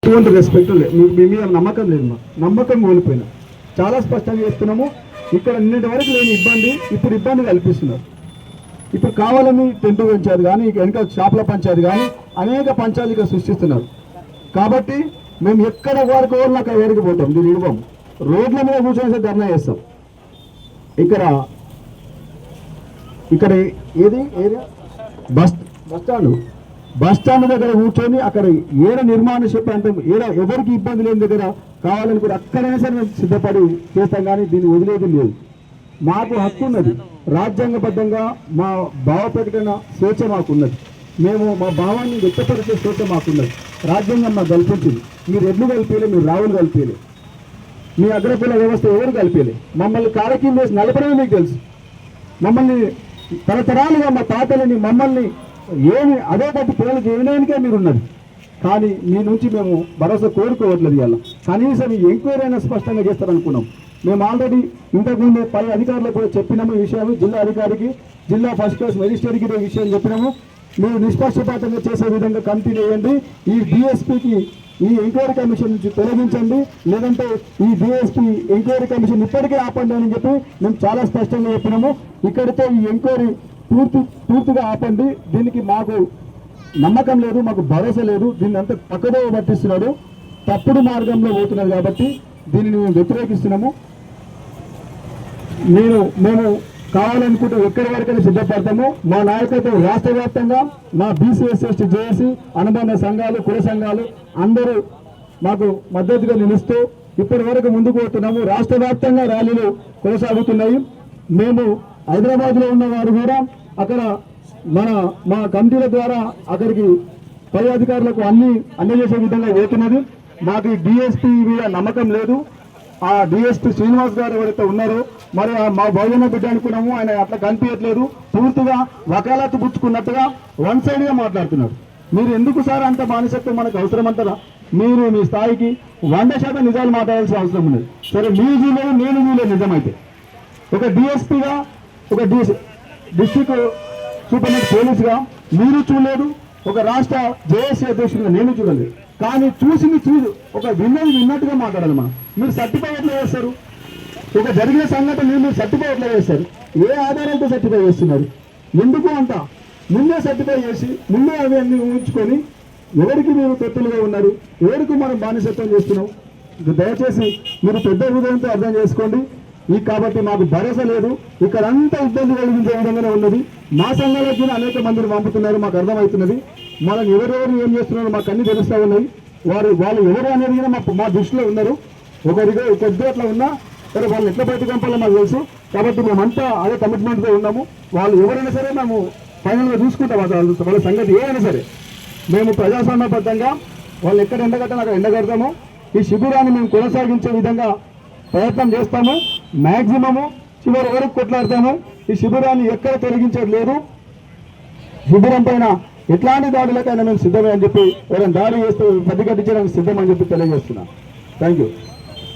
ఎటువంటి రెస్పెక్ట్ లేదు, మీ మీద నమ్మకం లేదు, మా నమ్మకం కోల్పోయినా చాలా స్పష్టంగా చేస్తున్నాము. ఇక్కడ నిన్నటి వరకు లేని ఇబ్బంది ఇప్పుడు ఇబ్బంది కల్పిస్తున్నారు. ఇప్పుడు కావాలని టెంటు పెంచారు కానీ వెనక షాపుల పంచాయతీ కానీ అనేక పంచాయతీగా సృష్టిస్తున్నారు. కాబట్టి మేము ఎక్కడ వరకు వాళ్ళని అక్కడ వేడికి పోతాం, దీన్ని ఇవ్వం. రోడ్ల మీద కూర్చొని ధర్నా చేస్తాం. ఇక్కడ ఏది ఏరియా బస్ స్టాండ్ దగ్గర కూర్చొని అక్కడ ఏడ నిర్మాణ ప్రాంతం ఎవరికి ఇబ్బంది లేని దగ్గర కావాలని కూడా అక్కడైనా సరే మేము సిద్ధపడి చేస్తాం. కానీ దీన్ని వదిలేది లేదు. మాకు హక్కు ఉన్నది, రాజ్యాంగబద్ధంగా మా భావ ప్రకటన స్వేచ్ఛ మాకున్నది. మేము మా భావాన్ని వ్యక్తపరిచే స్వేచ్ఛ మాకున్నది. రాజ్యాంగం మాకు కల్పించింది. మీరు ఎడ్లు కలిపేలే, మీరు రావులు కలిపేలే, మీ అగ్రకుల వ్యవస్థ ఎవరు కలిపేలే. మమ్మల్ని కాలకీయం చేసి నలపడమే మీకు తెలుసు. మమ్మల్ని తరతరాలుగా మా తాతలని మమ్మల్ని అదే పట్టి పిల్లలు చేయడానికే మీరు ఉన్నది. కానీ మీ నుంచి మేము భరోసా కోరుకోవట్లేదు. ఇవాళ కనీసం ఈ ఎంక్వైరీ అయినా స్పష్టంగా చేస్తారనుకున్నాం. మేము ఆల్రెడీ ఇంతకుముందు పై అధికారులకు కూడా చెప్పినాము ఈ విషయం. జిల్లా అధికారికి, జిల్లా ఫస్ట్ క్లాస్ మెజిస్ట్రేట్కి ఈ విషయం చెప్పినాము. మీరు నిష్పక్షపాతంగా చేసే విధంగా కమిటీ వేయండి, ఈ డిఎస్పీకి ఈ ఎంక్వైరీ కమిషన్ నుంచి తొలగించండి, లేదంటే ఈ డిఎస్పీ ఎంక్వైరీ కమిషన్ ఇప్పటికే ఆపండి అని చెప్పి మేము చాలా స్పష్టంగా చెప్పినాము. ఇక్కడితో ఈ ఎంక్వైరీ పూర్తిగా ఆపండి. దీనికి మాకు నమ్మకం లేదు, మాకు భరోసా లేదు. దీన్ని అంతా పక్కదో పట్టిస్తున్నాడు, తప్పుడు మార్గంలో పోతున్నారు. కాబట్టి దీనిని మేము వ్యతిరేకిస్తున్నాము. మేము కావాలనుకుంటే ఎక్కడి వరకైనా సిద్ధపడతాము. మా నాయకత్వం రాష్ట్ర వ్యాప్తంగా మా బీసీఎస్ఎస్టీ జేఏసీ అనుబంధ సంఘాలు, కుల సంఘాలు అందరూ మాకు మద్దతుగా నిలుస్తూ ఇప్పటి వరకు ముందుకు పోతున్నాము. రాష్ట్ర వ్యాప్తంగా ర్యాలీలు కొనసాగుతున్నాయి. మేము హైదరాబాద్లో ఉన్న వారు కూడా అక్కడ మా కమిటీల ద్వారా అక్కడికి పై అధికారులకు అన్ని అందజేసే విధంగా పోతున్నది. మాకు డిఎస్పీ మీద నమ్మకం లేదు. ఆ డిఎస్పీ శ్రీనివాస్ గారు ఎవరైతే ఉన్నారో మరి మా భోజన బిడ్డ అనుకున్నాము, ఆయన అట్లా కనిపించట్లేదు. పూర్తిగా వకాలత్తు పుచ్చుకున్నట్టుగా వన్ సైడ్గా మాట్లాడుతున్నారు. మీరు ఎందుకు సార్ అంత బానిసత్వం మనకు అవసరం అంటారా? మీరు మీ స్థాయికి 100% నిజాలు మాట్లాడాల్సిన అవసరం ఉన్నది. సరే, మీరు చూడలేదు, నేను చూడలేదు. నిజమైతే ఒక డిఎస్పీగా, ఒక డిస్ట్రిక్ట్ సూపరింటెండెంట్ పోలీసుగా మీరు చూడలేదు, ఒక రాష్ట్ర జేఏసీ అధ్యక్షుడిగా నేను చూడలేదు. కానీ ఒక విన్నట్టుగా మాట్లాడాలి. మీరు సర్టిఫై ఎట్లా చేస్తారు? ఒక జరిగిన సంఘటన మీరు సర్టిఫై ఎట్లా చేస్తారు? ఏ ఆధారాలతో సర్టిఫై చేస్తున్నారు? ఎందుకు అంత ముందే సర్టిఫై చేసి ముందే అవన్నీ ఊహించుకొని ఎవరికి మీరు తొత్తులుగా ఉన్నారు, ఎవరికి మనం బానిసత్వం చేస్తున్నాం? దయచేసి మీరు పెద్ద హృదయంతో అర్థం చేసుకోండి. కాబట్టి మాకు భరోసా లేదు. ఇక్కడ అంతా ఇబ్బంది కలిగించే విధంగానే ఉన్నది. మా సంఘాలకు అనేక మందిని పంపుతున్నారు, మాకు అర్థమవుతున్నది. మనల్ని ఎవరెవరు ఏం చేస్తున్నారో మాకు అన్ని తెలుస్తూ ఉన్నాయి. వాళ్ళు ఎవరు అనేది కూడా మా దృష్టిలో ఉన్నారు. ఒకరిగా కొద్దిగా అట్లా ఉన్నా సరే, వాళ్ళు ఎట్లా బయటకు పంపాలో మాకు తెలుసు. కాబట్టి మేమంతా అదే కమిట్మెంట్తో ఉన్నాము. వాళ్ళు ఎవరైనా సరే మేము ఫైనల్గా చూసుకుంటాం. వాళ్ళ సంగతి ఏదైనా సరే మేము ప్రజాస్వామ్యబద్ధంగా వాళ్ళు ఎక్కడ ఎండగట్టాలో అక్కడ ఎండగడతాము. ఈ శిబిరాన్ని మేము కొనసాగించే విధంగా ప్రయత్నం చేస్తాము. మ్యాక్సిమము చివరి వరకు కొట్లాడతాము. ఈ శిబిరాన్ని ఎక్కడ తొలగించేది లేదు. శిబిరం పైన ఎట్లాంటి దాడులకైనా మేము సిద్ధమే అని చెప్పి, ఎవరైనా దాడి చేస్తూ ప్రతిఘటించడానికి సిద్ధమని చెప్పి తెలియజేస్తున్నాం. Thank you.